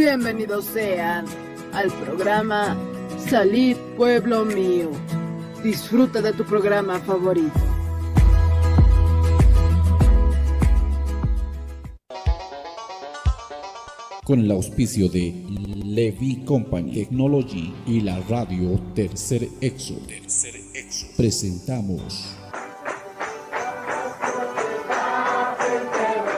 Bienvenidos sean al programa Salid Pueblo Mío. Disfruta de tu programa favorito. Con el auspicio de Levi Company Technology y la radio Tercer Exo, presentamos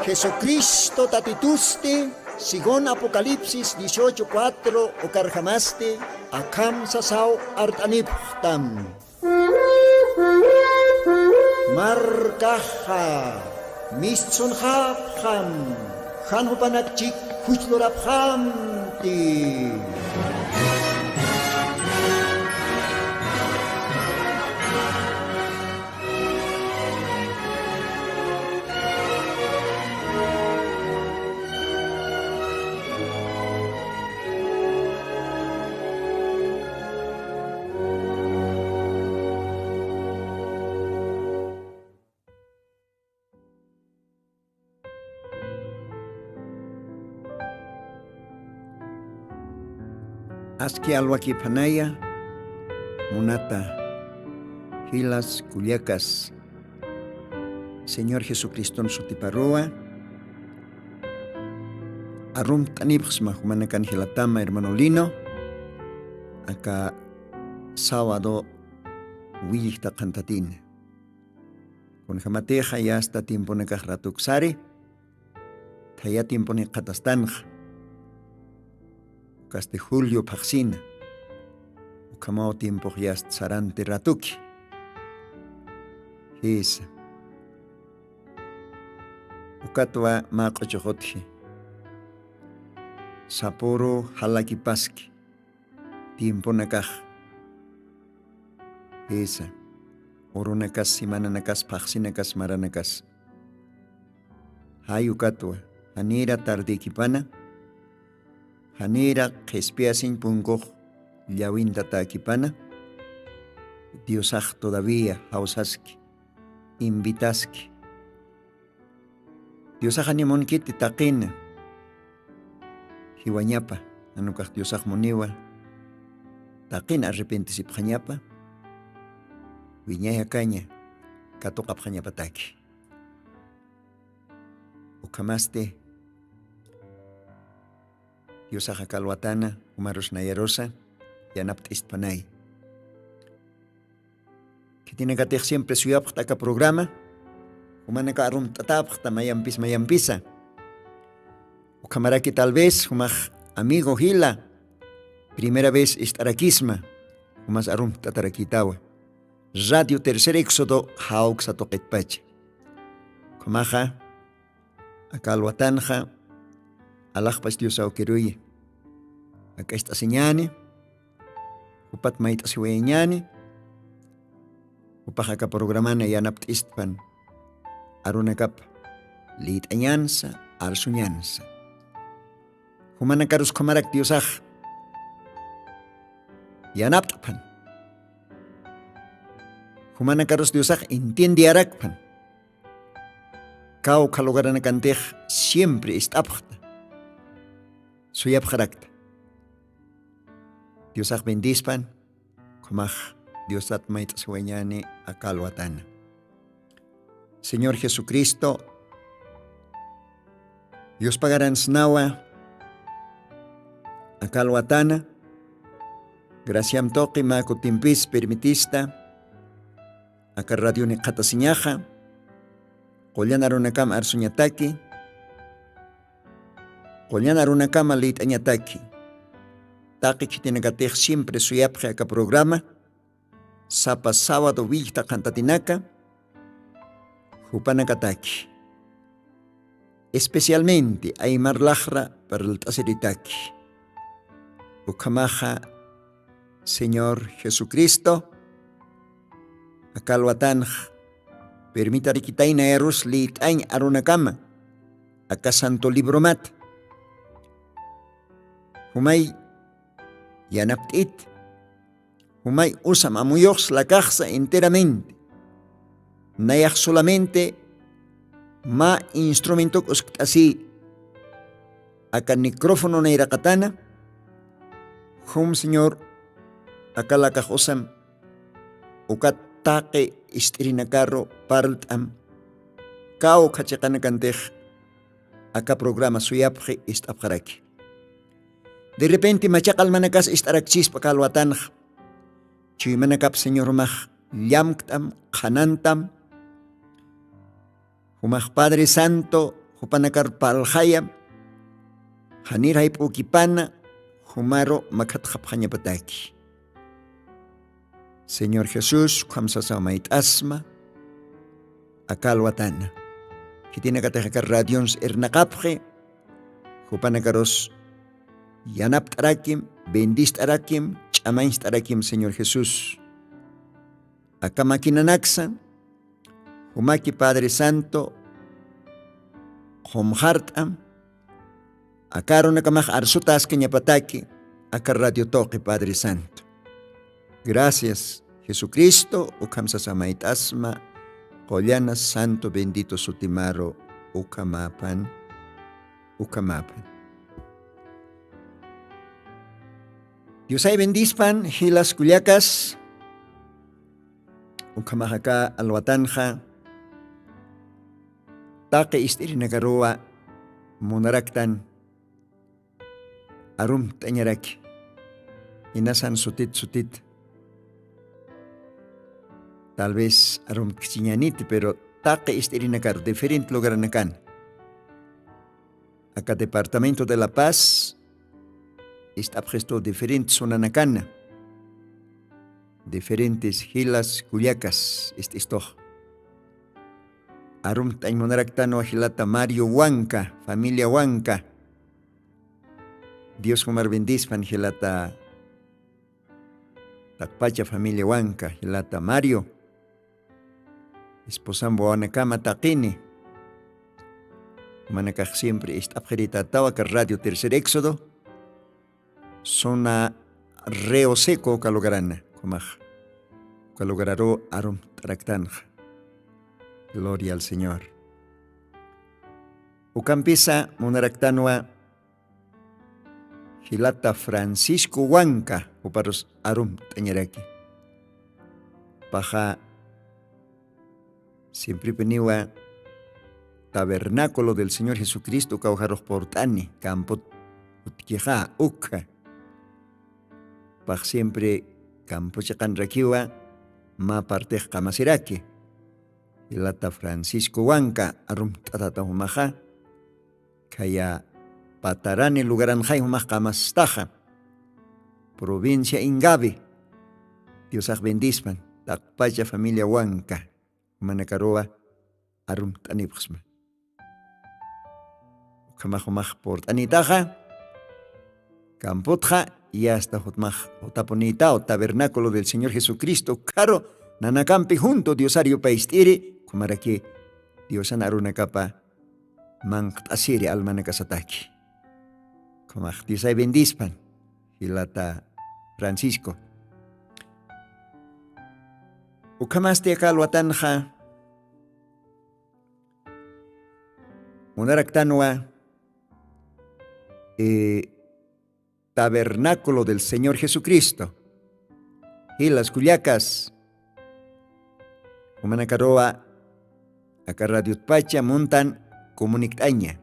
Jesucristo tatituste, sigon Apocalipsis 18:4 okarjamaste, akam sasao artaniptam. Markaha, mistsun hapham, hanhupanakchik huchloraphamti. Aski alwaki panaya, munata, hilas, culiacas, Señor Jesucristo en sutiparroa, arum tanipsma, humanakan hilatama, hermano Lino, acá sábado, huilita cantatín. Con jamateja ya hasta tiempo nekaj ratuxari, taya tiempo ne katastanja. Caste Julio Paxina, ukamao tiempo ya sarante ratuki. Hisa. Ukatwa maqochohotji. Saporo halaki paski. Tiempo nakaj. Hisa. Oronakas simananakas paxinakas maranakas. Hay ukatwa. Anira tardikipana. Hanira kespiasin pungo llawinta taquipana. Diosaj todavía hausaski, invitaski. Diosaj animonkiti taqina. Hiwañapa, anukaj Diosaj moniwa. Taqina arrepentisip jañapa. Viñaya caña, katoqap jañapa taqui. Ukamaste. Diosaja Calhuatana, Umaros Nayarosa, Yanapt Istpanay. Que tiene que tener siempre su yapta programa, Humanaka Arum Tatapta, Mayampisa. O camaraki tal vez, Humaj amigo Gila, primera vez estarakisma, Humas Arum Tatarakitawa. Radio Tercer Éxodo, Hauxa Toquetpache. Comaja, Acalhuatanja, alajpas Dios auqueruye. Acá está señane, upat maita siweñane, upajaka programana yanapt istpan, arunakap, lit añanza, arsuñanza. Humanakarus komarak Diosaj, yanaptpan. Humanakarus Diosaj entiende arakpan. Kau kalogarana cantej siempre istapjta. Suyap jarakta. Diosaj bendispan, komaj Diosat mait sueñane a Calhuatana. Señor Jesucristo, Dios pagaran snawa a Calhuatana, graciam toqui maco timpis permitista, a radio ne catasiñaja, Qollanaronakam arsuñataki, Qollanaronakam lit añataki. Taki chitinakatej siempre suyapje acá programa, sapa sábado vilta cantatinaka, jupanakataki. Especialmente Aymar Lajra para el taseritaki. Ukamaja, Señor Jesucristo, Acalhuatanj, permita riquitaina erus litain arunakama, acá santo libro mat. Humay yanaptit, humay usam amuyox la caja enteramente. Nayaj solamente ma instrumento así acá micrófono na irakatana, hum señor, acá la cajosam, uka taque istirina carro, partam, kao kachakana cantej, acá programa suyapje istapjaraki. De repente machakal manakas istarakchis pakalwatanj, chimanakap señor maj, llamktam, hanantam, humaj Padre Santo, hupanakar paljayam, hanir hay ukipana, humaro makatjapjanya pataki. Señor Jesús, kamsasamait asma, akalwatana. Kitina katejakar radions ernakapje, hupanakaros yanap tarakim, bendis tarakim, chamains tarakim, Señor Jesús. Acá maquinanaxan, humaki Padre Santo, homhartam, acá nakamaj arsutas keñapataki, acá radio toque Padre Santo. Gracias, Jesucristo, ukamsasamait asma, Collanas Santo bendito sutimaro, ukamapan. Dios ay bendispan, hilas kuliakas, ukamahaka alwatanja, take istirinagaroa, munaraktan, arum tanyaraki, inasan sutit. Tal vez arum kichiñaniti, pero take istirinakar, diferente lugar nakan. Acá Departamento de La Paz, está presto diferentes zona nakana. Diferentes hilas culiacas, esto. Arum taimonaraktano hilata Mario Huanca, familia Huanca. Dios Omar bendispan hilata Takpacha familia Huanca, hilata Mario. Esposambo anakama taquini. Manakaj siempre está tawa que Radio Tercer Éxodo. Zona Reo Seco Calogarana, comaj. Calogararo arum taraktanja. Gloria al Señor. Ucampisa monaractanua Hilata Francisco Huanca, uparos arum tañaraki. Paja siempre peniwa tabernáculo del Señor Jesucristo caujaros portani, campo utqueja, uca. Paj siempre campo chacanraquiwa, ma parte camasiraki. Hilata Francisco Huanca, arum tatatahumaja, kaya patarani lugaranjay humaj kamastaja, provincia Ingavi, Diosaj bendispan, takpacha familia Huanca, manakaroa, arum tanipxma. Kamajumaj portanitaja, campotja, y hasta Jotmaj, Otaponita, o tabernáculo del Señor Jesucristo, caro, nanacampi junto, Diosario paistiri, kumaraki, Diosan arunacapa, manqtasiri almanacasataki. Kumaj, Diosay bendispan, Hilata Francisco. Ukamaste akalwatanja, Munaraktanua, tabernáculo del Señor Jesucristo. Y las culiacas, Humanacaroa, acá Radio Pacha, montan comunictaña.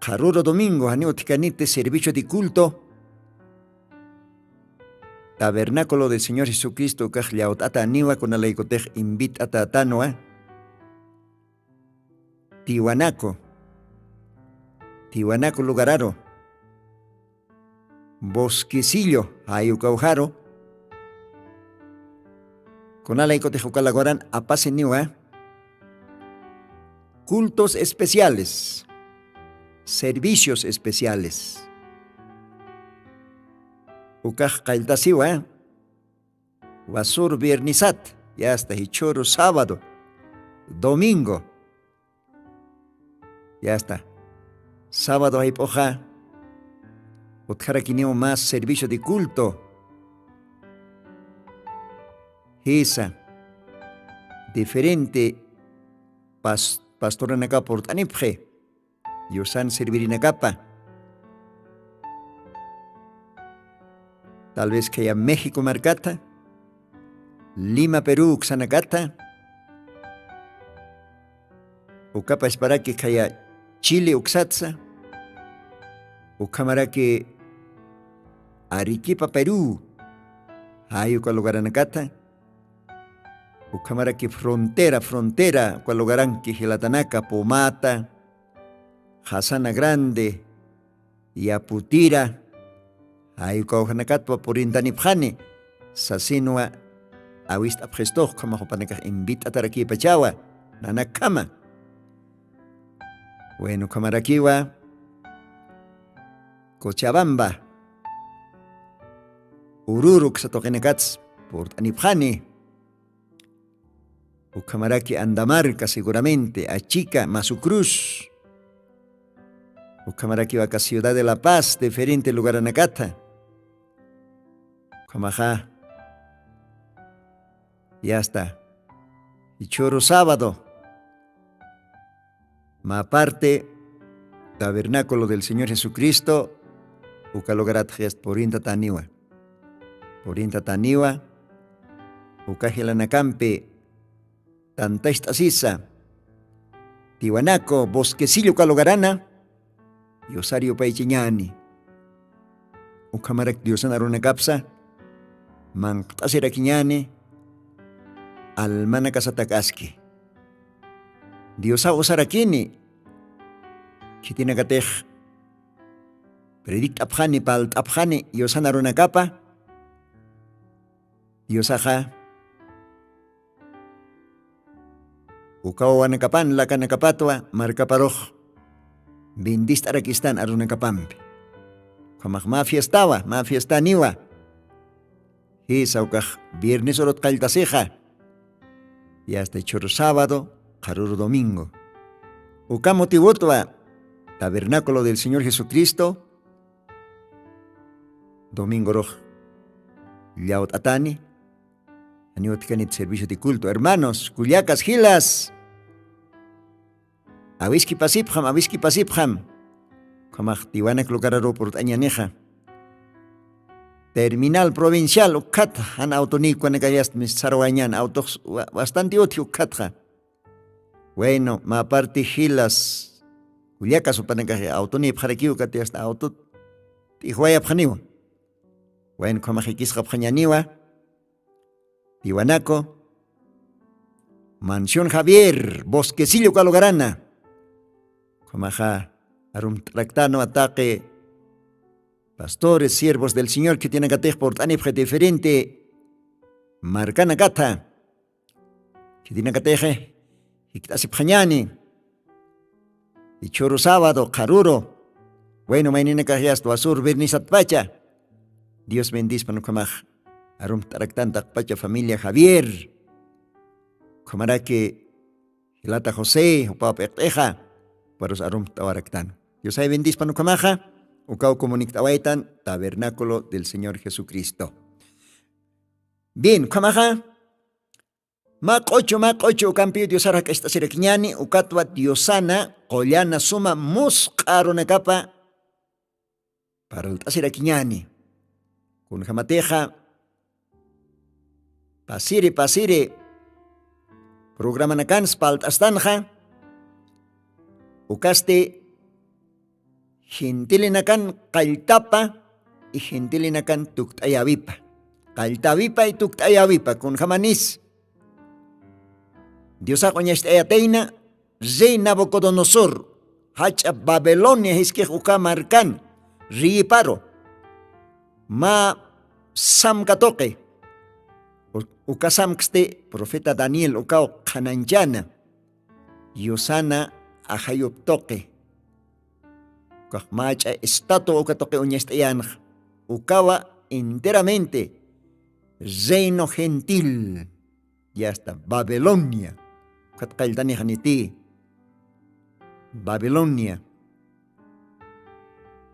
Jaruro domingo, anioticanite, servicio de culto. Tabernáculo del Señor Jesucristo, cajliautata aniwa con alaicotej invitata tanoa. Tiwanaco lugararo. Bosquecillo, ayucaujaro. Con alaicotej ucalaguaran apaseniwa. Cultos especiales. Servicios especiales. Ukaj kailtasiwa. Wasur viernisat. Ya hasta hichoro sábado. Domingo. Ya está. Sábado hay poja. Otjaraquineo más servicio de culto. Esa. Diferente pastoranaka portanipje, Diosan servirinakapa. Tal vez que haya México marcata, Lima, Perú, Xanacata, o capaz para que haya Chile, Uxatza, o cámara que Arequipa, Perú, hay cual lugaranacata, o cámara que frontera, cual lugaran que Gelatanaka, Pomata, Hasana Grande, Yaputira, hay cual por intanipjane, Sasinua, awist apgestoch, como jopanaka invita a aquí pachawa, nanakama. Bueno, Camaraquiwa, Cochabamba, Ururuk Satokenekats, Port Anipjani, Ucamaraki Andamarca seguramente, Achica, Masucruz, Ucamaraki Vaca Ciudad de La Paz, diferente lugar Anacata, Camajá, ya está, y Choro Sábado, aparte, tabernáculo del Señor Jesucristo, Ucalogarat Gest Porinta Taniwa, Ucajilanacampe, Tantaistasisa, Tiwanaco, Bosquecillo Calogarana, y Osario Paichiñani, Ucamarak Diosanarunacapsa, Manctaseraquiñani, Almana Casatacasqui. Diosa Osarakini, Kitinakatej, Predict Abhani, Palt Abhani, Yosanarunacapa, Yosaja, Ukawanakapan, Lakanakapatua, Marcaparoj, Bindist Arakistan, Arunacapampe, Kamagma fiesta niwa, Hisaukaj, Viernes Orot Kaltaseja, y hasta Choro Sábado, Jarur Domingo. Ucamotiwotwa, Tabernáculo del Señor Jesucristo, Domingo Roj, Yaut Atani, Aniotkanit Servicio de Culto. Hermanos, Culiacas, Gilas, Aviski Pasipjam, Kamach Tiwanak Lucararo por Añaneja, Terminal Provincial, Ucat, Han Autonico, Negayast, Mis Saroañan, autos bastante otio, Ucatja. Bueno, ma parte Gilas, Culiacas, Upanagaje, Autoni, Pjarekiu, Cati hasta Autot, Tijuaya Pjaniwa. Bueno, Kamajikis Pjañaniwa, Tiwanaco, Mansión Javier, Bosquecillo Calogarana, Kamaja, Arum Tractano, Ataque, Pastores, siervos del Señor que tienen que por tanipje diferente, Marcana Gata, que tienen que teje, y que hace Pjañani, y Choro Sábado, Caruro, bueno, mañana Cajias, Tuazur, Vernisatpacha, Dios bendice para Kamaj, Arum Tractan, Takpacha, familia Javier, Kamara que Hilata José, Upao Perteja, para los Arum Tawaractan. Dios hay bendice para Kamaja, Ucao Comunictawaitan, Tabernáculo del Señor Jesucristo. Bien, Kamaja, Mac 8, Campio Diosara que está Serequiñani, Ucatwa Diosana, Collana Suma, Muscaronacapa, para el Taserequiñani, con Jamateja, Pasire, programa Nakans, Palt Astanja, Ucaste, Gentilinakan Kaltapa y Gentilinakan Tuktayavipa. Kaltavipa y Tuktayavipa con Jamanis. Diosa coñaste ayateina, Rey Nabucodonosor, Hacha Babilonia, Hisque Ucamarcan, Riparo, Ma Samkatoke, Ucasamkste, profeta Daniel, Ucao Kananchana, Yosana Ahayoptoke. Macha estatua ukatoque uñesteyan, ukawa enteramente reino gentil, ya está, Babilonia, katkailtani haniti, Babilonia,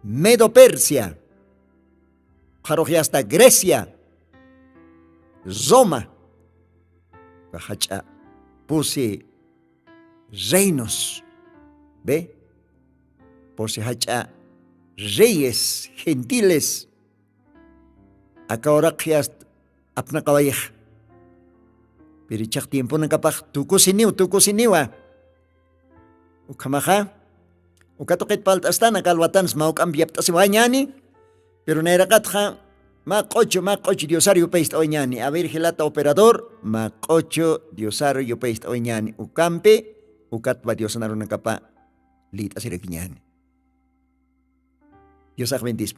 Medo Persia, ya hasta Grecia, Roma, hacha puse reinos. ¿Ve? Por si hacha reyes, gentiles. Acá ahora que apna kabayah. Pero chak tiempo na kapag tukusiniwa. Ukamaha. Ukatukit paltas ta nakalwatan smauk ambiap ta si wanyani. Pero nairakat ha makocho diosario paist oñani. A ver gelata operador makocho diosario paist oñani. Ukampe ukatwa diosanaro na kapa lit asirakinyani. Dios bendice.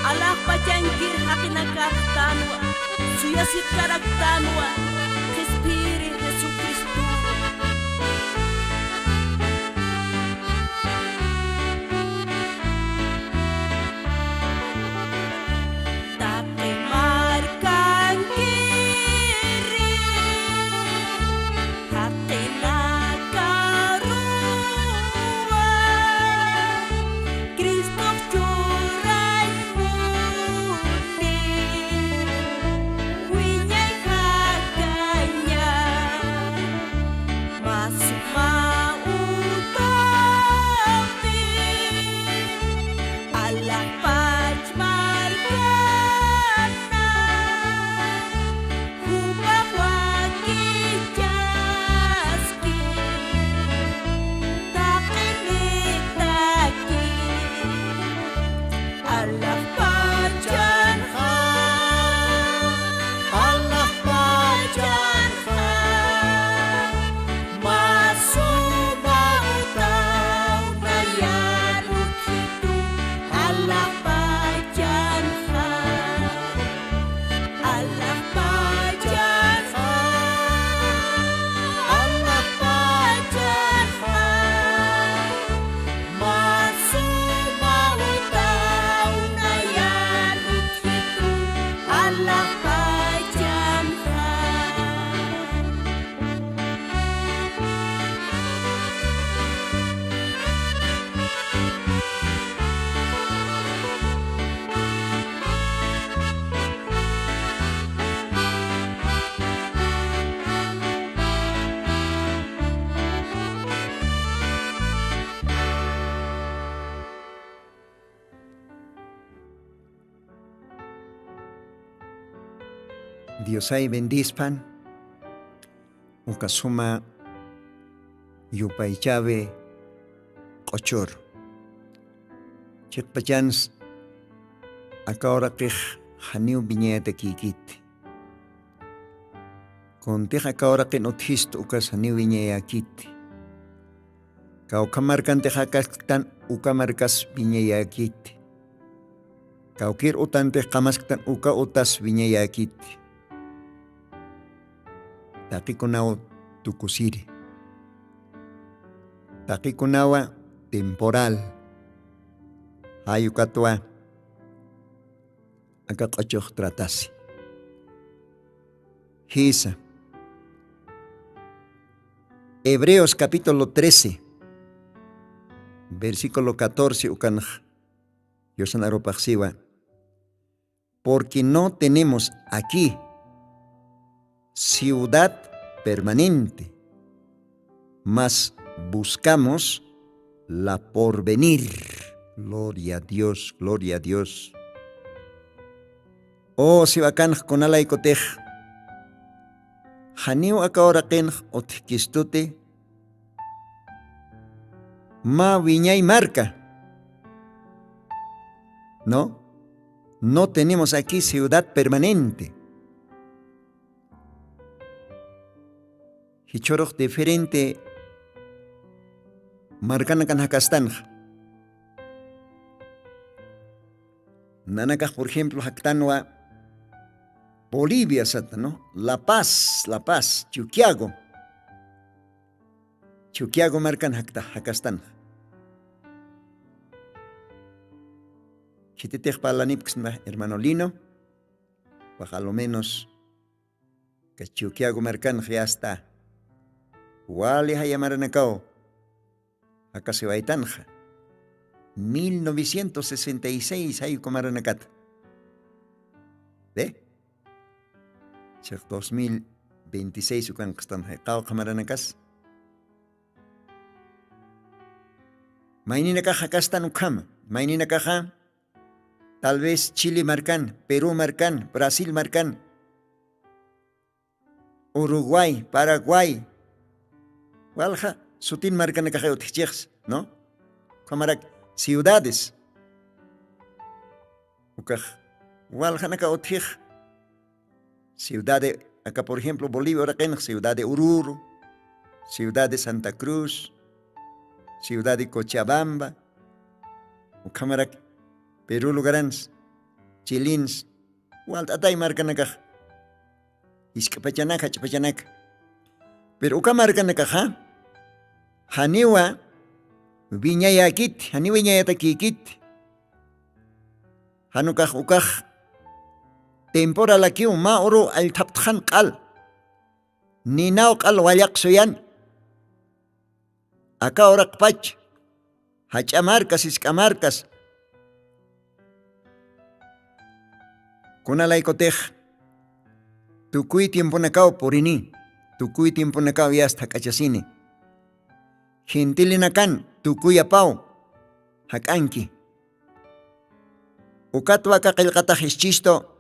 Alak pachangkir hakinakaftanwa, suyasit karaktanwa, Espiri Jesucristo. Take markang kiri, hati nakaruwa, Kristus curai murni, winyai kaganya. Dios ay bendispan, ukasuma yupaychabe qochor. Chikpachans akahora qih haniu biñeta kikit. Kontih akahora qin uthist ukas haniu biñaya kit. Kau kamarkan tehakas tan ukamarkas biñaya kit. Kau kir utan teh kamas tan uka utas biñaya kit. Taki kunaw tukusiri. Taki kunawa temporal. Hayu katwa akaqachoq tratasi. Hisa. Hebreos capítulo 13, versículo 14 ukanaj. Yosanaropajsiwa. Porque no tenemos aquí ciudad permanente, mas buscamos la porvenir. Gloria a Dios, gloria a Dios. Oh, si bacán con ala y cotej. Haniu akahora ken otkistute. Ma viñay marca. No, no tenemos aquí ciudad permanente. Hichorok diferente marcana kan hakastanja. Nanakaj, por ejemplo, Jactanua, Bolivia, ¿no? La Paz, Chuquiago. Chuquiago marcan Jacastán. Chititej palanipx, hermano Lino, baja lo menos que Chuquiago marcan ya está. Wali hayamaranacao, acá se va a Itanja. 1966 hay comaranacat. ¿Ve? 2026 ukan kastan haykao kamaranakas. Maynina kaja kastan ukam. Maynina kaja tal vez Chile marcan, Perú marcan, Brasil marcan, Uruguay, Paraguay. Walja sutin marcan kaja utchix, ¿no? Kamarak ciudades. Ukaj waljanaka otij. Ciudad de, acá por ejemplo Bolivia, ciudad de Oruro, ciudad de Santa Cruz, ciudad de Cochabamba, Ukamarak, Perú lugarans, Chilins, walt atay marcanaka. Iskapachanaka, chapachanaka. Pero ukamarcanaka, Haniwa, Viñaya kit, hani viñaya takikit. Hanukaj ukaj. Temporal aquí ma oro al taptjan kal. Ninao kal wayak soyan. Acá orak pach. Hachamarcas, iskamarcas. Kunalay kotej. Tukuy tiempo nakao porini. Tukuy tiempo nakao ya hasta kachasini. Gentilinakan. Tukuyapau, hakanki. Ukatwa kakilkataj chisto,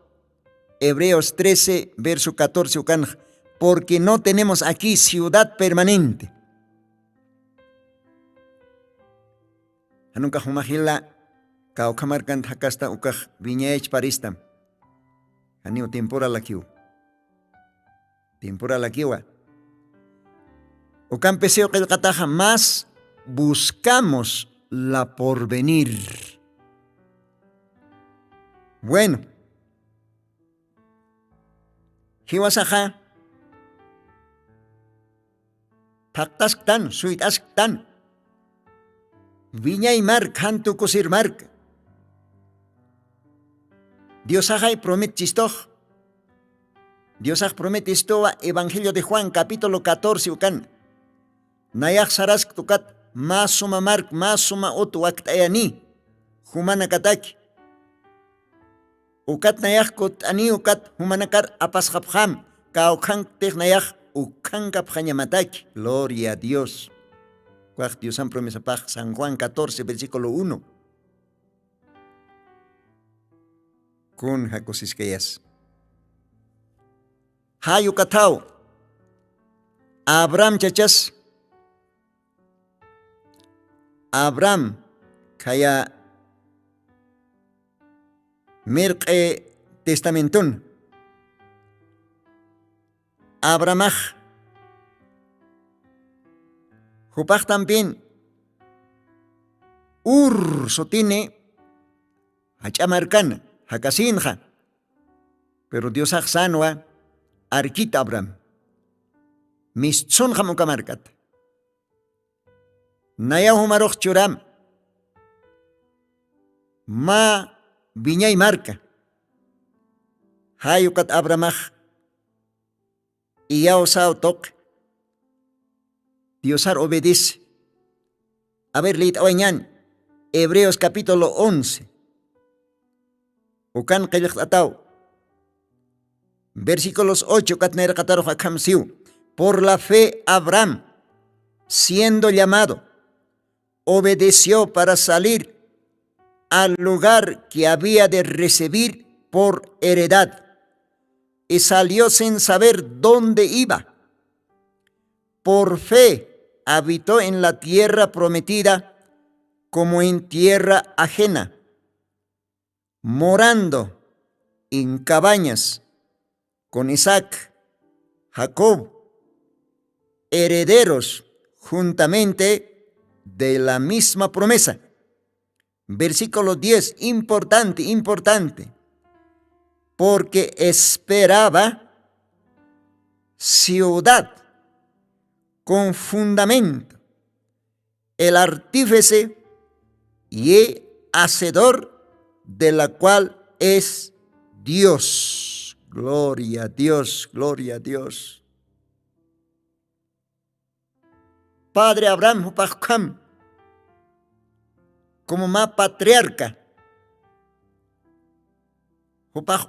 Hebreos 13, verso 14 ukanj, porque no tenemos aquí ciudad permanente. Hanunka humajila, kaukamarkan hakasta ukaj viñaech paristam. Haniu temporal akiu. Temporal akiwa. Ukan peseo kilkataja más. Buscamos la porvenir. Bueno. Hiwasaja. Taktasktan, suitasktan. Viña y mar, canto cosir marca. Dios ajay prometistoj. Dios aj prometistoa Evangelio de Juan, capítulo 14, ukan. Nayak sarask tukat. Masuma mark, masuma otu waktayani. Humana kataki. Ukat nayakot ani ukat humanakar apaskapjam. Kaukang teknayak ukang kapjanyamataki. Gloria a Dios. Cuaj Dios han promesa paj San Juan 14, versículo 1. Kun hakosiskayas. hayu katao Abraham chachas Abraham kaya mirqe testamentun Abrahamaj hupaj también sotine hachamarcana hakasinja pero Dios sanwa arquita Abraham mischon jamukamarkat naya humaroj churam ma viñay marca hayukat Abrahamaj iyao sao tok Diosar obedece. A ver, leíd awañan Hebreos capítulo 11 ukan qillq ataw versículos 8 katner qataro hakamsiu. Por la fe Abraham, siendo llamado, obedeció para salir al lugar que había de recibir por heredad y salió sin saber dónde iba. Por fe habitó en la tierra prometida como en tierra ajena, morando en cabañas con Isaac, Jacob, herederos juntamente de la misma promesa. Versículo 10, importante, porque esperaba ciudad con fundamento, el artífice y el hacedor de la cual es Dios. Gloria a Dios, gloria a Dios. Padre Abraham, como más patriarca,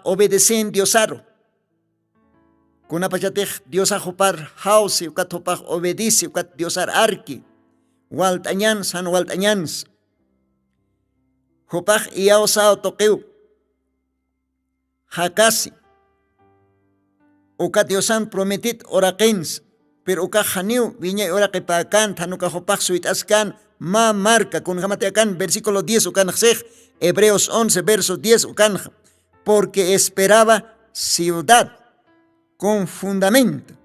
obedecen Diosaro. Kuna pachatej Diosa hupar hausi, ukat hupaj obedece, ukat Diosar arki, waltañans, han waltañans. Hupaj iyao sao toqueu, hakasi, ukat Diosan prometit oraquens, pero uka janiu, viña oraqipakan, tanuka hupaj suitaskan, ma marca, kun jamateakan, versículo 10, ukan Hebreos 11, verso 10, ukan, porque esperaba ciudad con fundamento,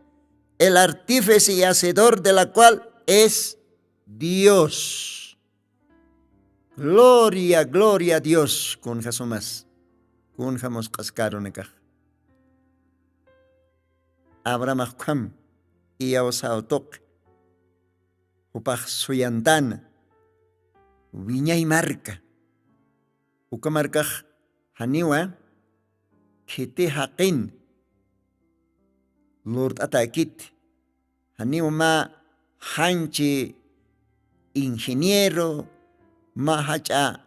el artífice y hacedor de la cual es Dios. Gloria, gloria a Dios, con Jasumas, con Jamos Cascaro Necaj. Abraham Ahkam y Aosautok, Upaj Suyantana, Viña y Marca, Ucamarcaj Haniwa, Kete Hakin. Lord atakit haniu ma hanchi ingeniero ma hacha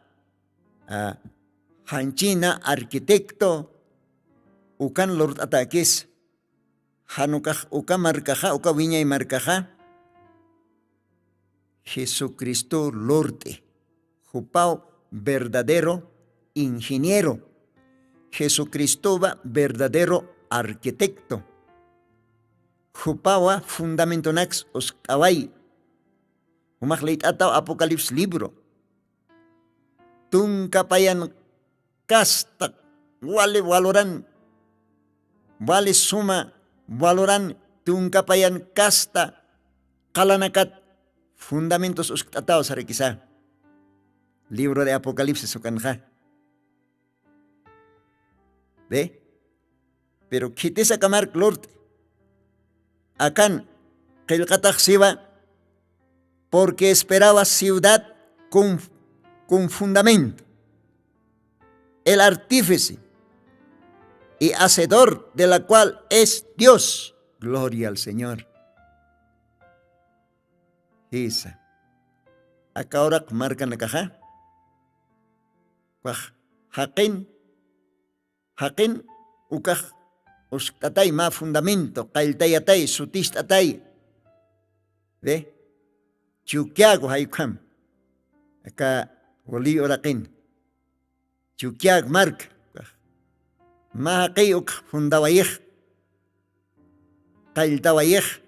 hanchina arquitecto ukan Lord atakis hanukaj uka marcaja uka viña y marcaja Jesucristo Lorde jupao verdadero ingeniero, Jesucristo va verdadero arquitecto. Jupawa fundamentonax os kawai. Umakleit ataw Apocalipsis libro. Tung kapayan kasta wale waloran. Wale suma waloran tung kapayan kasta kalanakat fundamentos os ataw sa rekisa. Libro de Apocalipsis ukanja. ¿Ve? Pero kitesa kamar Lord akan qillqataq siwa porque esperaba ciudad con fundamento, el artífice y hacedor de la cual es Dios. Gloria al Señor. Esa. Acá ahora marcan la caja. Hakin ukaj tatay ma fundamento, kailtayatay, sutistatay. ¿Ve? Chukiago haykam. Acá wali orakin. Chukiag mark. Ma haqay uk fundawayih. qayltawayej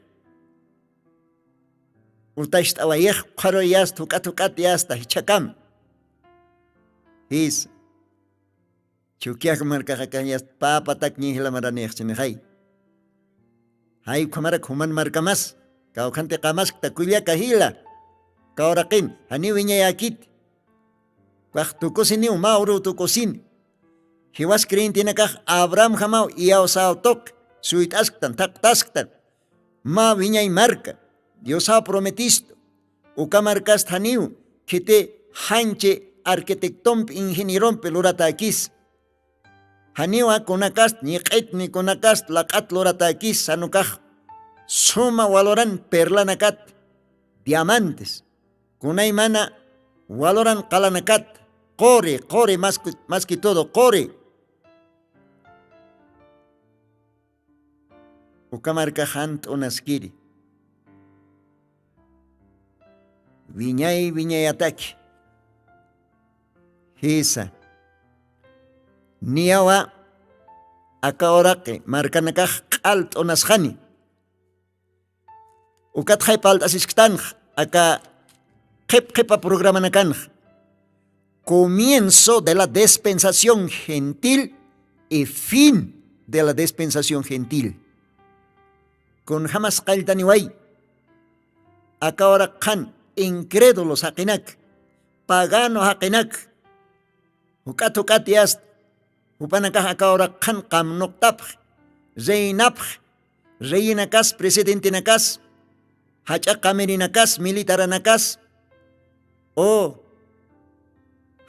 utashtawayeq qaro yas tuqat yasta hichakam his chukiak marka yas papatak nihla maranex chinhay hay kamarak human markamas kau khante qamas takulia kahila kauraqin hani wiña yakit waqtu kusini mauro tu kusin hiwas krin tinakah Abraham hamau iau sautok suit asktan tak tasktan ma wiña marka Dios ha prometido ukamarkas haniu kite hanche arquitectom ingenieron peluratakis haniwa kunakas niqet ni kunakas laqat loratakis sanukaj suma valoran perlanakat diamantes kunay mana valoran qalanakat qore más que todo qore ukamarka hant unaskiri viñay ataque hisa niyawa akaoraqe markanakaj q'alt unasqani ukat hay palt'asisqtanj aka qepa programa nakanj comienzo de la dispensación gentil y fin de la dispensación gentil con jamás qaltaniway akaora qan incrédulos haqinak pagano haqinak ukat yas upanakaj akaora qan qamnoqtapj reynapj reyinakas presidentinakas hacha qamerinakas militaranakas o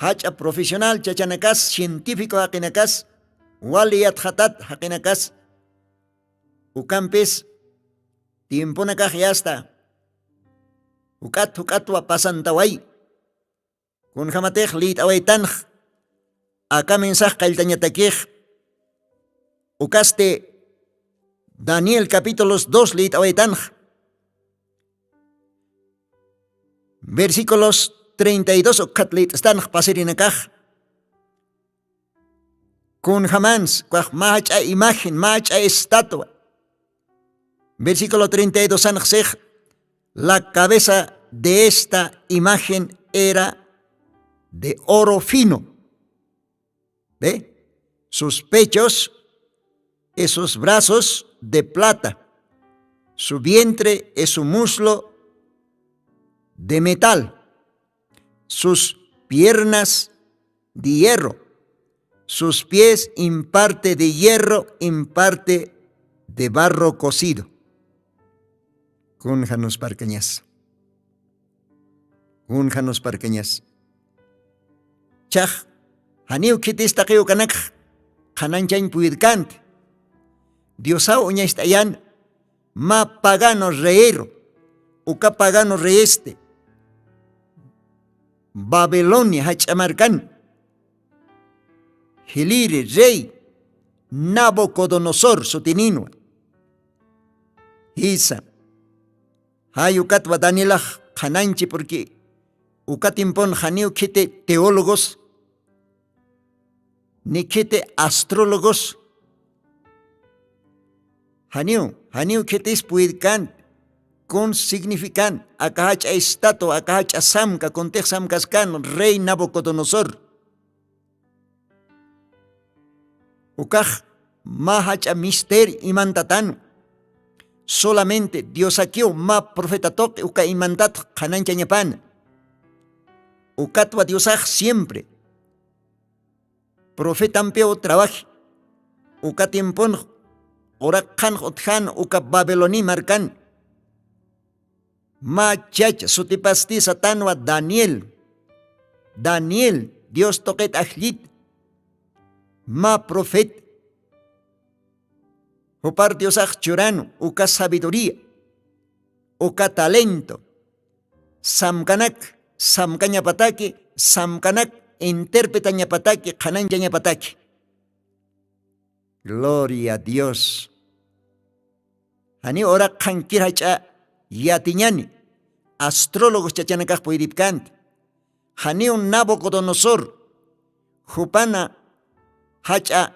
hacha profesional chachanakas científico haqinakas waliyat khatat haqinakas ukampis tiemponakaj yasta ukatwa pasantaway kun hamatej lit awaytanj aka mensaj qaltañatakej ukaste Daniel capítulos 2 lit awaytanj versículos 32 ukat lit stanj pasirinakaj kun hamans kwaj macha imagen macha estatua versículo 32 anjsej la cabeza de esta imagen era de oro fino. ¿Ve? Sus pechos y sus brazos de plata. Su vientre y su muslo de metal. Sus piernas de hierro. Sus pies en parte de hierro, en parte de barro cocido. Kunjanos parkeñas. Chaj, haniu kitis taqiu kanak, hananchain puidkant. Diosao uñaistayan, ma pagano reero, uka pagano reeste. Babilonia hachamarkan. Hiliri rey, Nabucodonosor sutinino. Hisa. Hay ukatwa Daniela hananchi porque ukatimpon haniu kite teólogos ni kite astrólogos haniu kitis puidkan con significan akahacha estatua akahacha samka kontej samkaskan rey Nabucodonosor ukaj mahacha mister imantatan solamente Dios aquí ma profeta toque uka imantat hanancha ñapan ukatwa Diosaj siempre profeta ampeo trabaje uka tiempon ora khan othan uka Babiloni markan ma chach sutipasti satanwa Daniel Dios toquet ajlit ma profet Upar Diosaj churano, uka sabiduría, uka talento, samkanak, samkaña pataki, samkanak, interpretaña pataki, kananjaña pataki. Gloria a Dios. Ani ora kankir hacha yatiñani, astrólogos chachanakaj puidipkant. Hani un Nabucodonosor, jupana hacha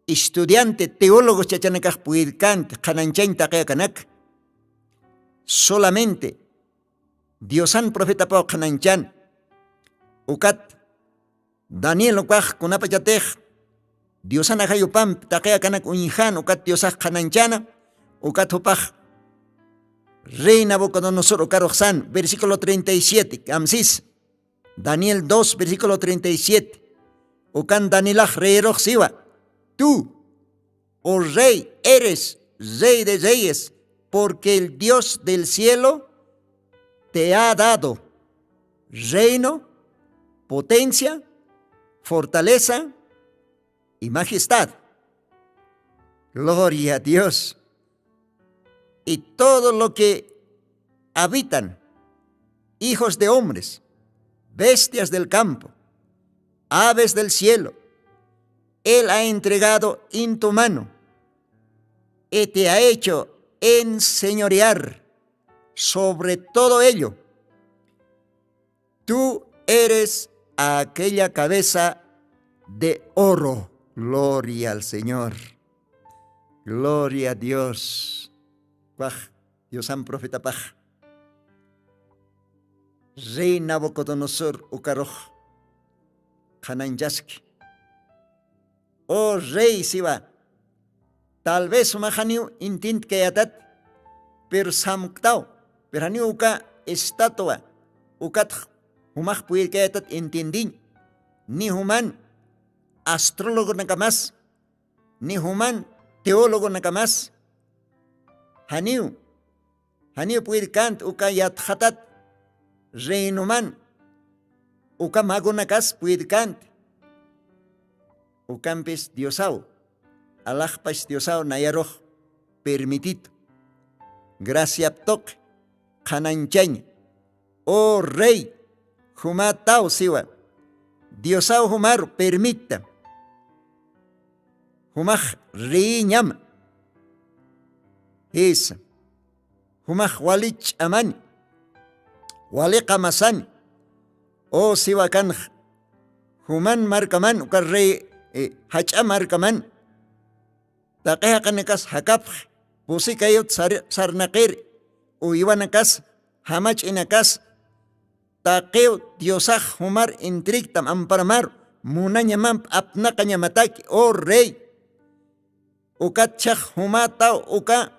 estudiante, teólogos chachanakaj puirkant, kananchan taqea kanak. Solamente Diosan profeta pao kananchan. Ukat Daniel ukwaj kunapa chatej. Diosan ajayupam taqea kanak uñijan ukat diosaj kananchana. Ukat hupaj Rey Nabucodonosor ukarojsan, versículo 37, Amsis. Daniel 2, versículo 37. Ukan Danilaj rey siwa. Tú, oh rey, eres rey de reyes, porque el Dios del cielo te ha dado reino, potencia, fortaleza y majestad. Gloria a Dios. Y todo lo que habitan, hijos de hombres, bestias del campo, aves del cielo, Él ha entregado en tu mano y te ha hecho enseñorear sobre todo ello. Tú eres aquella cabeza de oro. Gloria al Señor. Gloria a Dios. Paj, Dios san profeta paj. Rey Nabucodonosor ukaroj. Hananyaski. Oh rey siwa. Tal vez umahaniu intint kayatat. Pero samktao. Pero haniu uka estatua. Ukat humah puir kayatat intindin. Ni human astrólogo nakamas. Ni human teólogo nakamas. Haniu puir kant uka yat hatat. Reinuman. Uka magunakas puir kant. Ukampis diosau. Alajpas diosau nayaroj permitito. Gracia tok kananchañ. Oh rey, humatao siwa. Diosau humar permita. Humaj riñam. Esa. Humaj walich aman. Waliqamasan. Oh siwa kan human markaman ukar rey hacha markaman. Taqeha kanakas hakap pusi kayot sarnaqir o ibanakas hamach inakas taqeo diosaj humar intrictam amparamar munanyamam apnaqañamataki o rey ukat chaj humata uka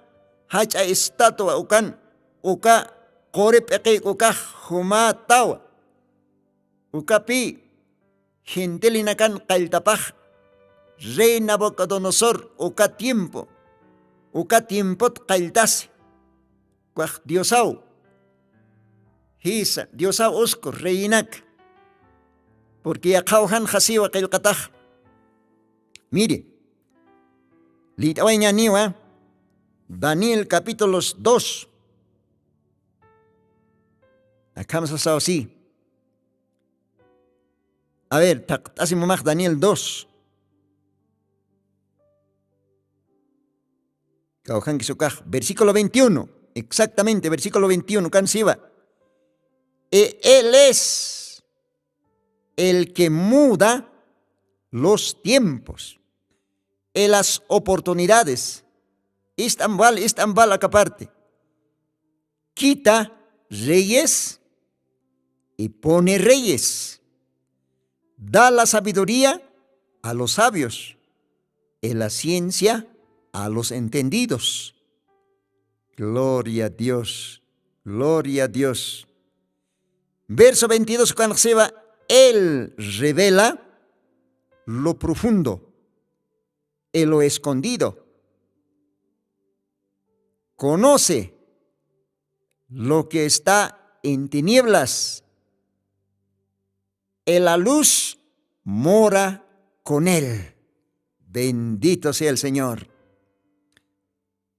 hacha estatua ukan uka qorip eqi uka humatawa ukapi gentilinakan qaltapaj Rey Nabucodonosor uka tiempot qaltasi kuaj diosau hisa diosau uskur reinak porque yaqawhan hasiwa qillqataj. Mire, litawaiña niwa Daniel capítulos 2. Acá vamos a así. A ver, taqtasimumaj Daniel 2. Versículo 21, exactamente, versículo 21, cansiva. Él es el que muda los tiempos, las oportunidades. Istambal acá parte. Quita reyes y pone reyes. Da la sabiduría a los sabios y la ciencia a los entendidos. Gloria a Dios, gloria a Dios. Verso 22, cuando se va, Él revela lo profundo y lo escondido. Conoce lo que está en tinieblas y la luz mora con Él. Bendito sea el Señor.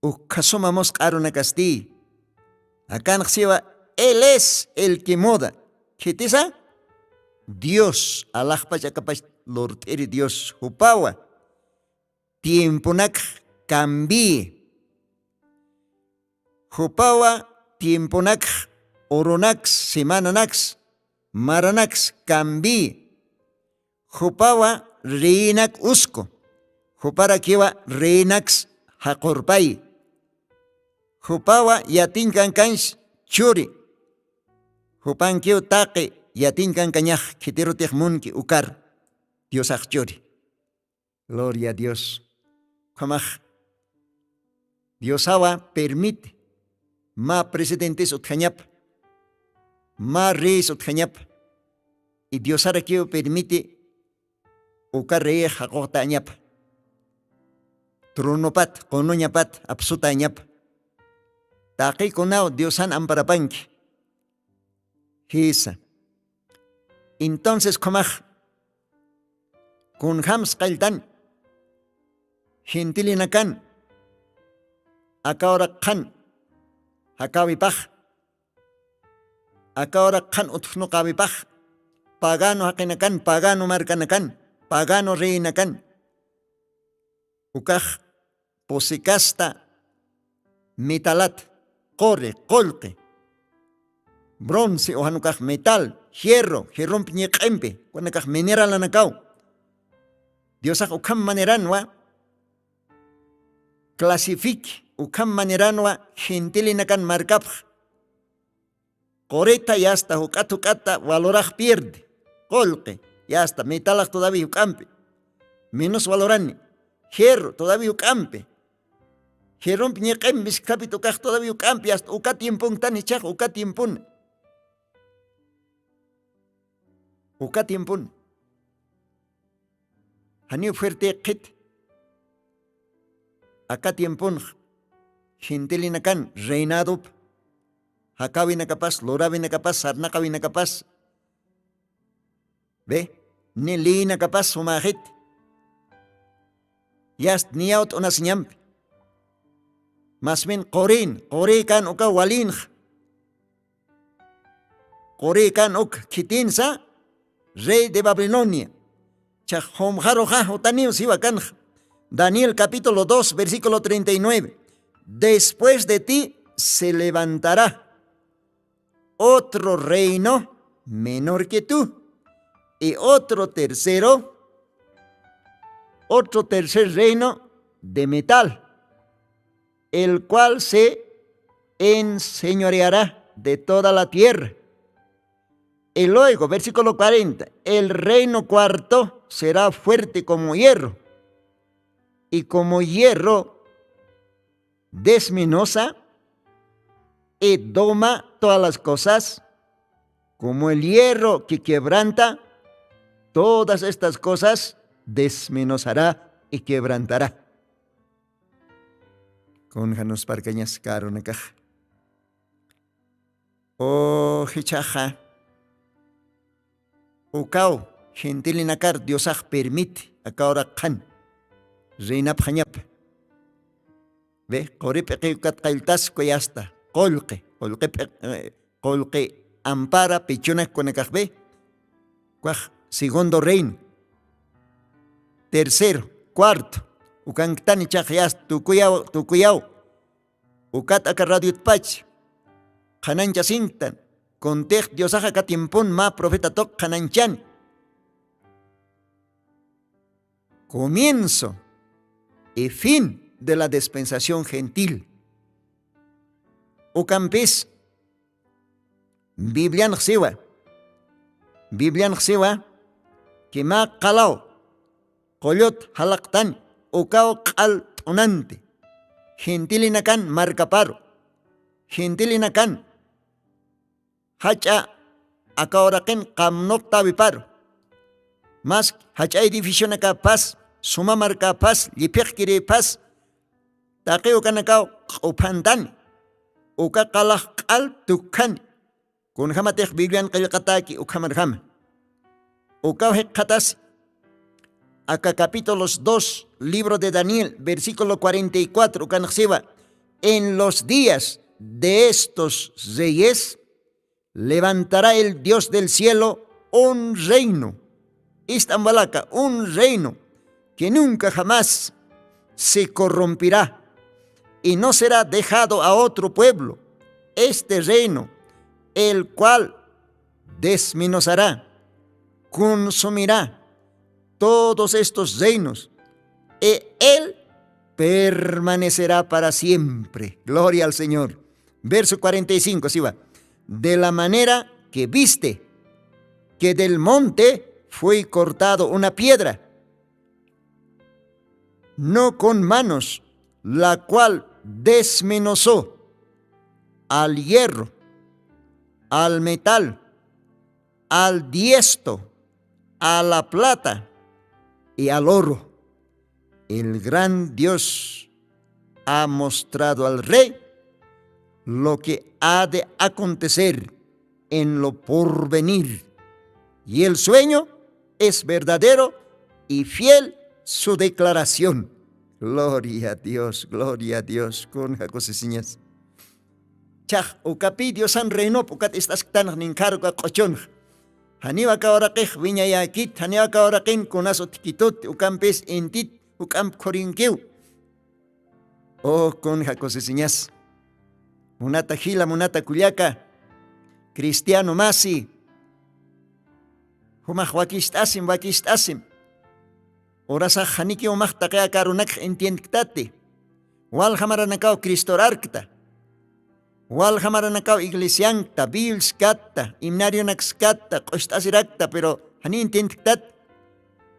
Ukasumamos karuna casti. Acá Él es el que moda. ¿Qué te dice? Dios, Allah pachakapach Lord eri Dios hupawa. Tiempo nak cambie. Hupawa tiempo nak oronax semana nax maranax cambie. Hupawa reinak usko. Jupara kiwa reinax hakorpay. Jupawa yatinkan kanch churi. Jupan kiw taqi yatinkan kañaj kitirutik munki ukar. Dios churi. Gloria a Dios. Kamaj Dios awa permite ma presidentes utjañap, ma reyes utjañap, y Dios ara kiw permite ukar rey hakota añap. Tronopat, konoñapat, absuta añap. Taqi kunao Diosan amparapanki. Hisa. Entonces kamaj kun hams qailtan gentilinakan akawra kan hakawipaj akawra kan utjnuqawipaj pagano haqinakan pagano markanakan pagano reinakan ukaj posikasta metalat qore qolqi bronce o hanukaj metal hierro piñeq'empe kunakaj mineral anakaw Diosaj ukam maneranwa clasifique ukam maneranwa gentilinakan markapaj qoreta y hasta hukata valoraj pierde qolqi y hasta metalaj todavía ukampe menos valorani hierro todavía ukampe hierro piñeq'empe capito kaj todavía ukampe hasta uka tiempun tani chaj uka tiempun hani fuerte qit acá tiempun gentilinakan reinado hakawina capaz loravina capaz sarnaqawina capaz ve nelina capaz sumajit yast niaut unas ñampi más bien qorin kan uka walin qori kan uk kitinsa rey de Babilonia chajomjaro jajotaniu siwakan Daniel capítulo 2 versículo 39 después de ti se levantará otro reino menor que tú y otro tercer reino de metal el cual se enseñoreará de toda la tierra. Y luego, versículo 40, el reino cuarto será fuerte como hierro, y como hierro desmenosa y doma todas las cosas, como el hierro que quebranta, todas estas cosas desmenuzará y quebrantará. Con janos parcañas caro nakaj. Oh, hichaja. Ukao, gentilinacar, Diosaj permite, acá ahora kan, reinap jañap. Ve, corripe que catcailtas coyasta, colque ampara, pichona con ve, cuaj, segundo reino. Tercero, cuarto, ucantani chajayas, tu cuyao, ucat acá radio pach, janancha sintan. Contej Diosaja katimpun ma profeta tok kananchan. Comienzo y fin de la dispensación gentil. Ucampis Biblian xewa que ma qalao qollot halaqtan ukao qal tunante gentilinakan marcaparo gentilinakan hacha akaoraqen qamnoqta viparo mas hacha edificio nakapas suma marcapas lipiqkiri pas taqi ukanakao upantan uka qalaq qal tukkan kun hamateq Biblian qillqataki ukhamarhama uka heqatas acá capítulos 2 libro de Daniel versículo 44 ukanaqsiwa en los días de estos reyes levantará el Dios del cielo un reino, Istambalaka, un reino que nunca jamás se corrompirá y no será dejado a otro pueblo. Este reino, el cual desmenuzará, consumirá todos estos reinos Él permanecerá para siempre. Gloria al Señor. Verso 45, así va. De la manera que viste que del monte fue cortado una piedra, no con manos, la cual desmenuzó al hierro, al metal, al diesto, a la plata y al oro. El gran Dios ha mostrado al rey lo que ha de acontecer en lo porvenir, y el sueño es verdadero y fiel su declaración. Gloria a Dios, gloria a Dios. Con jacosesiñas. Chaj, ukapi Dios han reino pukat estas tan ninkarga cochon. Haniwa kaorakej viñayakit, haniwa kaorakin kunaso tikitut, ukampes intit, ukamp korinkiu. Oh, con jacosesiñas. Munata Gila, munata Culiaca, Cristiano Masi, humaj wakistasim. Orasa janiki umaj taqea karunak entientktate. Wal jamaranakao Cristorarkta. Wal jamaranakao iglesiankta, bilskatta, imnarionaxkatta, qostasirakta, pero hani entientktat.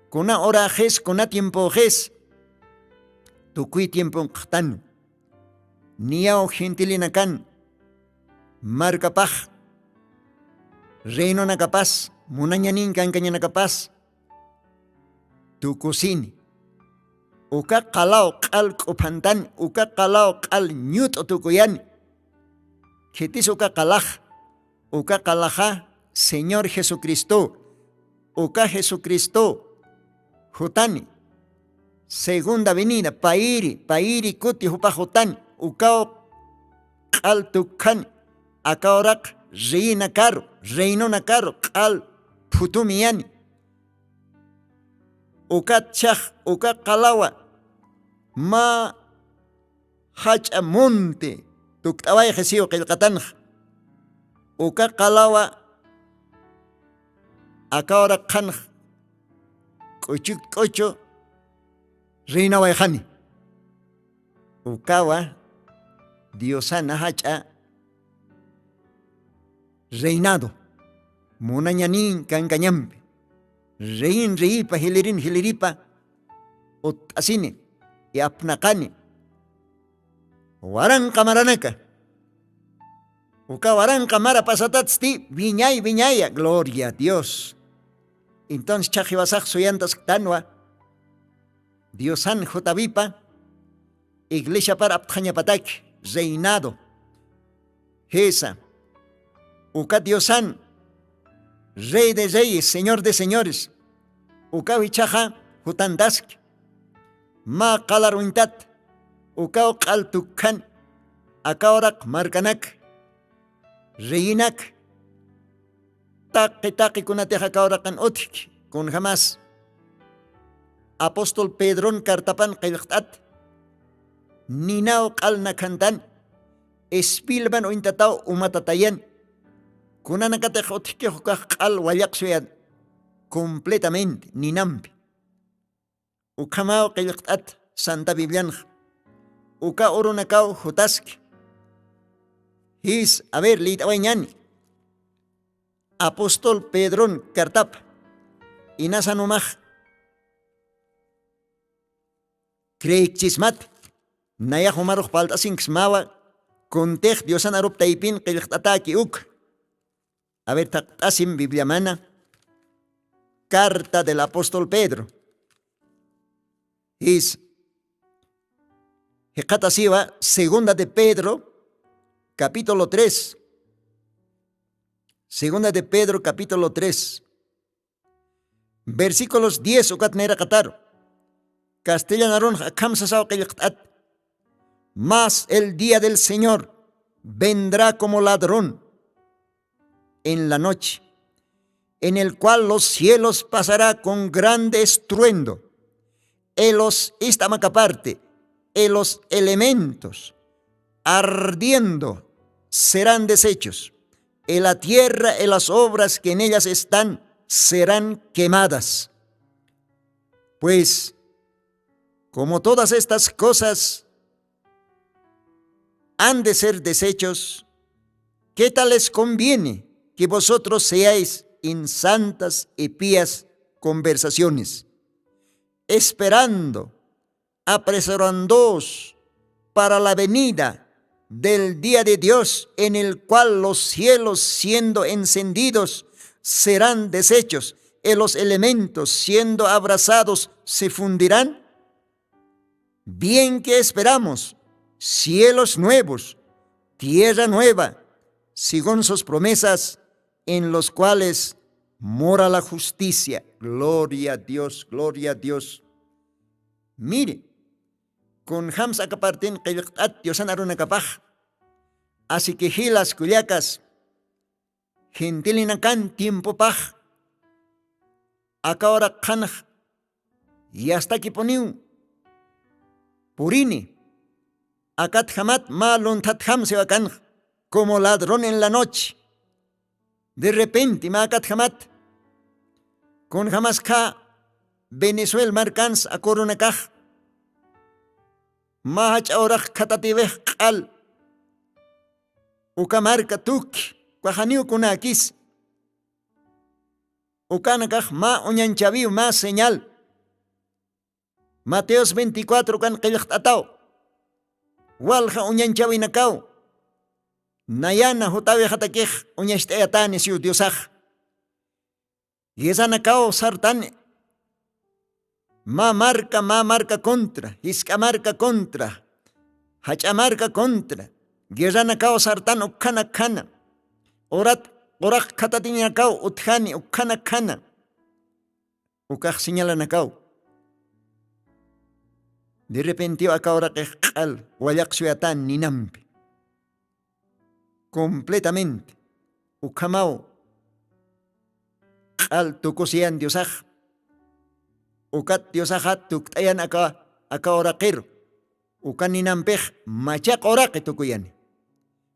Kuna hora jes, kuna tiempo jes. Tukui tiempo nkhtanu. Niao gentilinakan, marcapaj, reino na capaz, munañanin caña na capaz, tu cocine, uka kalao kal kupantan, uka kalao kal ñut o tukuyan, ketis uka kalaja, Señor Jesucristo, uka Jesucristo, jutani, segunda venida, pairi kuti hupa jutani, ukao kal tukan akaorak reino na caro kal putumiani ukat chaj uka kalawa ma hacha monte tuktaway jesio qilqatanj uka kalawa akaorak kanj kocho reina wayjani ukawa Diosana hacha reinado munañanin kankañampi reipa hiliripa utasine y apnaqani waran kamaranaka uka waran kamara pasatatsti viñaya gloria a Dios. Entonces chajiwasaj suyantas tanwa Diosan jotavipa iglesia para apjañapatak reinado. Esa. Uka Diosan, Rey de Reyes, Señor de Señores. Uka Vichaja, Hutandask. Ma Kalaruintat. Uka Kaltukan. Akaorak Markanak. Reinak. Taki kunateja kaorakan otik. Kun jamás. Apóstol Pedron Kartapan Kailhtat. Ninao kalna kantan, espilban o intatao umatatayan. Kunanakate jotike jokaj kal wayaksuyan completamente, ninampi. Ukamao kailhtat Santa Biblian. Uka orunakao jotaski. His, a ver, litawañani. Apóstol Pedron Kartap. Inasanumaj. Kreik chismat. Naya humaruk paltasin ksmawa kontej Diosan arup taipin qilqtataki uk. A ver, taqtasim Biblia mana. Carta del apóstol Pedro. Es Hekatasiva, segunda de Pedro, capítulo 3. Segunda de Pedro, capítulo 3. Versículos 10 ukatnera kataro. Castellanaron hakamsasao qilqtat. Mas el día del Señor vendrá como ladrón en la noche, en el cual los cielos pasará con grande estruendo, esta macaparte, los elementos ardiendo serán deshechos, en la tierra y las obras que en ellas están serán quemadas. Pues Como todas estas cosas han de ser desechos, ¿qué tal les conviene que vosotros seáis en santas y pías conversaciones, esperando, apresurándoos para la venida del día de Dios, en el cual los cielos siendo encendidos serán deshechos y los elementos siendo abrasados se fundirán? Bien que esperamos cielos nuevos, tierra nueva, según sus promesas, en los cuales mora la justicia. Gloria a Dios, gloria a Dios. Mire, con Hams akapartin qiyqat Diosan arunakapaj, así que hilas kuyacas, gentilinakan tiempo paj, acá ahora kanj, y hasta aquí poniu, purini, akat hamat malun tat ham se vakan, como ladrón en la noche. De repente, ma akat hamat, con jamás ka, Venezuela marcans a coronacaj, mahach ahora katatibeh kal, ukamarka tuk, kwahaniu kunakis, ukanakaj ma unyanchaviu ma señal. Mateos 24 kan qilqtatao, walja unyanchawinakao, nayana hutawe hatakej unyashtayatani siu Diosaj. Yesanakao sartani, ma marca contra, iscamarca contra, hachamarca contra, yesanakao sartan ukana, orak katatinakao uthani ukana, ukaj señalanakao. De repente acá ahora que al Guayaksuatán ninampe. Completamente. Ukamao. Al tukosian diosaj. Ukat diosajat tuktayan acá ahora quero. Ukan ninampej machak ora que tukuyan.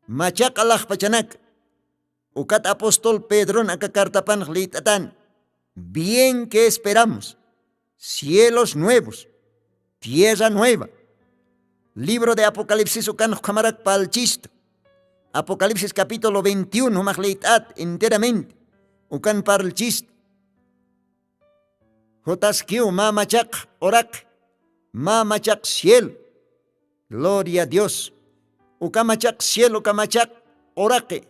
Machak alah pachanak. Ukat apóstol Pedro acá cartapan litatan. Bien que esperamos cielos nuevos, tierra nueva. Libro de Apocalipsis ukan kamarak palchisto. Apocalipsis capítulo 21 mahleitat enteramente. Ukan palchisto. Jotaskiu ma machak orak. Ma machak cielo. Gloria a Dios. Uka machak cielo uka machak orake.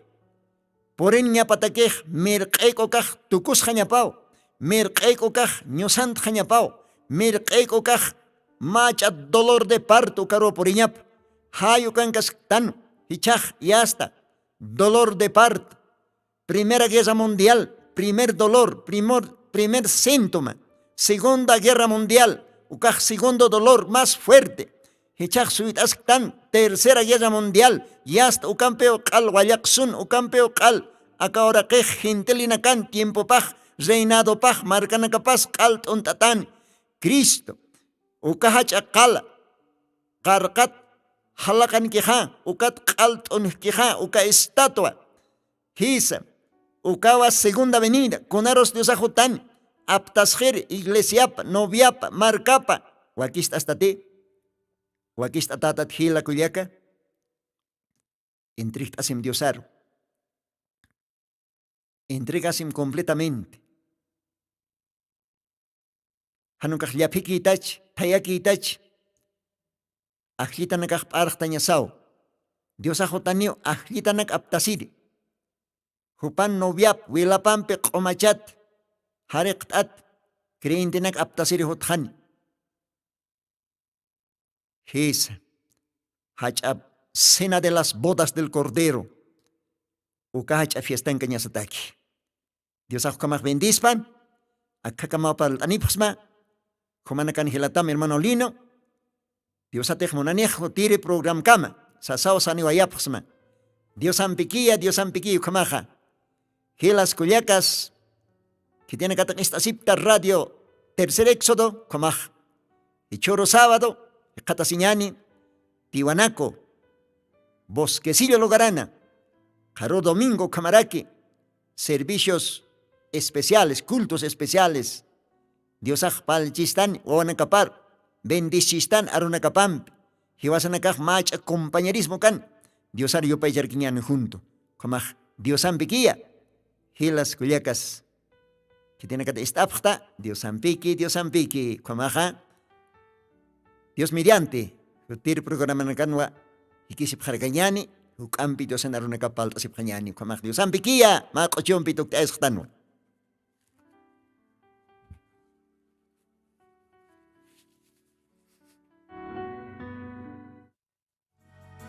Poren ñapatakej mirqeik okaj tukus jañapao. Mirqeik okaj ñosant jañapao. Mirqeik okaj macha dolor de parto caro por iñap. Hayu cancas tan, hichaj y hasta. Dolor de parto. Primera Guerra Mundial, primer dolor, primer síntoma. Segunda Guerra Mundial, ukaj segundo dolor más fuerte. Hichaj suitas tan, tercera Guerra Mundial, y hasta ucampeo cal, guayaksun, ucampeo cal. Acá ahora que gentelinacan, tiempo paj, reinado paj, marcana capaz, cal tontatán. Cristo. Ukahach akala, karkat halakan kiha, ukat kalton kiha, uka estatua, hisa, ukawa segunda venida, conaros diosajutan, aptasjer, iglesiapa, noviapa, marcapa, wakista hasta ti, wakista tatat hila kuyaka, entristasim diosar, entregasim completamente. Hanukaj yapiki itach, tayaki itach. Ajlitanak archtañasao. Dios ajotanio ajlitanak aptasiri. Jupan noviap, wilapampe komachat. Harektat, creintenak aptasiri hotjani. Hisa. Hachab, cena de las bodas del cordero. Ukahach a fiesta en cañasataki. Dios ajokamaj bendispan. Akakamao para el anipsma. Kumanakan hilatam hermano Lino. Dios atej monanejo tire program kama. Sasao sani wayapsma. Dios ampiquilla kamaja. Hilas Culiacas. Que tiene que esta cipta radio. Tercer éxodo kamaja. Y choro sábado. Catasiñani. Tiwanaco. Bosquecillo Logarana. Jaro domingo Camaraki. Servicios especiales, cultos especiales. Diosaj palchistan, oanacapar, bendisistan aruna kapampi. Hiwasanakaj macha compañerismo kan. Diosar yo payarquiñan junto. Kamaj Diosan piquia. Hilas culiacas. Que tiene que estar Diosan piqui. Kamaja. Dios mediante. Tir programa nakanwa. Ikisip harganyani. Hukampi Diosan aruna kapal tasip kanyani. Kamaj Diosan piquia. Makochon pituk ta eskhtanwa.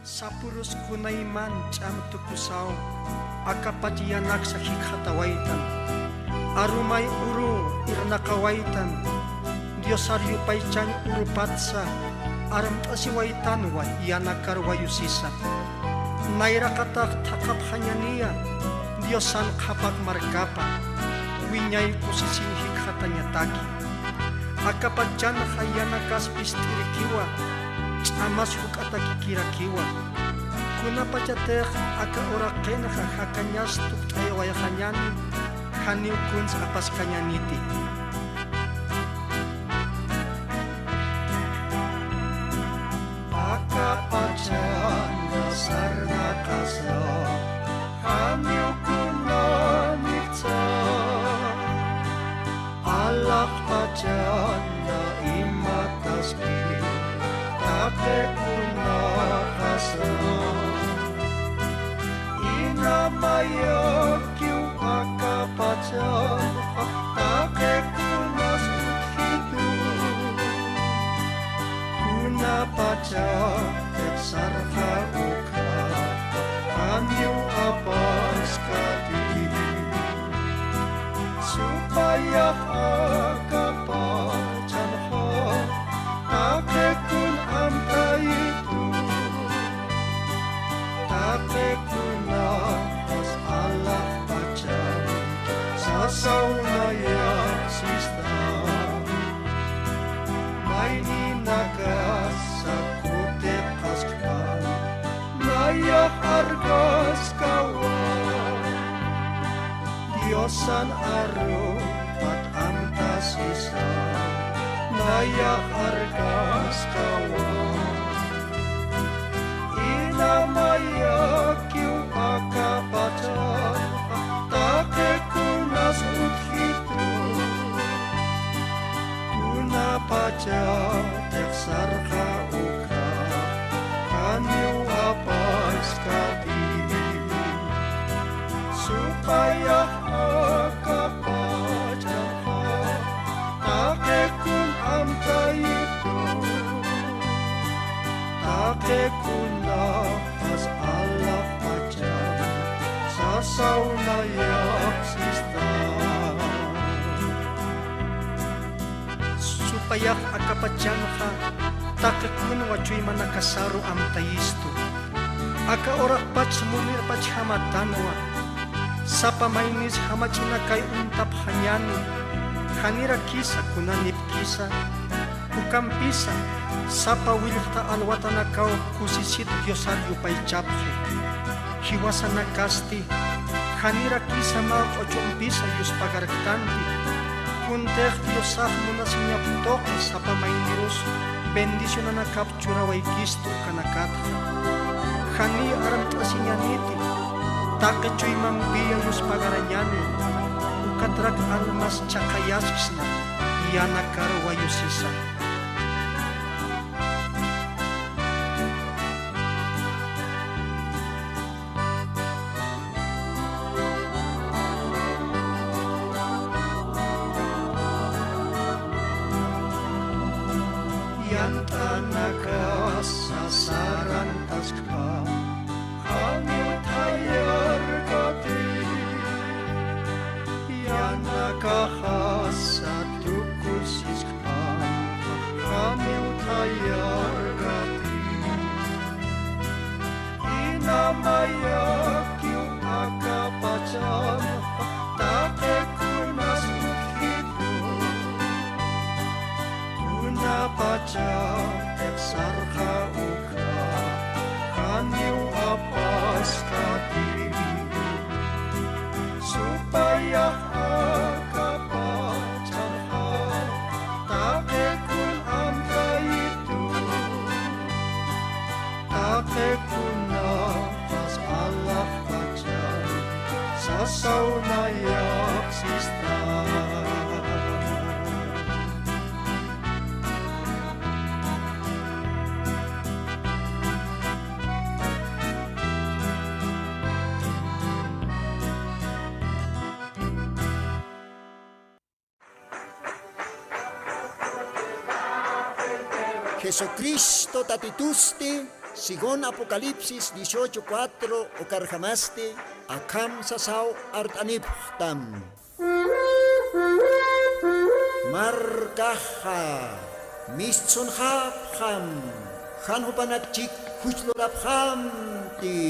Sapurus kunaiman cam tukusau akapatiyanak sa hikhatawaitan arumay uru irnakawaitan Diosaryo paychan urupatsa aram tasiwaitan wa yanakar wayusisa nairakatak takap hanyaniya Diosan kapak markapa winyay kusisin hikhatanyataki akapatyan hayanakas pistirikiwa amas hukata kikirakiwa kuna pachatek aka orakena hakanyas tuktay wayakanyan haniw kun sa apas kanyaniti aka pachan dasar nakaslo haniw kun nikta alak pachan na imataski Ate kuna kasno Inamaya kiu akapacan Ate kuna suthitu Kuna pacan Teksarha uka Anyu apas kati Supaya akapacan Ate kun amtaitu Ate kuna pas Allah pacar Sasauna ya sista Maini nagas sakute kaskan Naya hargas kawan Diosan aru pat amtasisa Naya hargas kawan Inamaya kiu akapacan Take kunas uthitu Kuna paca teksarha uka Kaniu apas kati Supaya akapacan Take kun amtaitu Take kuna pas Allah pacar Sasauna yak sista Supaya akapacan ka Take kun wacuy manakasaru amtaistu Aka orak pach munir pach hamatanwa Sapa mainis hamachinakay untap hanyani Hanira kisa kunanip kisa Ukampisa Sapa wilta alwatanakaw kusisit Diosaryo pay chaphe Hiwasana kasti Hanira kisa maak ochompisa Diyos pagaragtanti Kunteh Diosah munas nyaptok Sapa mainirus Bendisyon na nakaptura way kisto kanakatha Hani aram tasinyaniti Takachoy mambiya Diyos pagaranyani Ukatrak almas chakayasisna Yanakar wayusisa Sasaran taska Hamil tayar gati Yana kahasa tukusis ka Hamil tayar gati Inamaya kiu akapacan Take kunas uthitu Kuna paca Sarha uka Kaniu Jesucristo tatitusti, según Apocalipsis 18:4, okarjamaste, akam sasaw artaniptam. Markaha, mistsun hapham, hanhupanakchik huchloraphamti.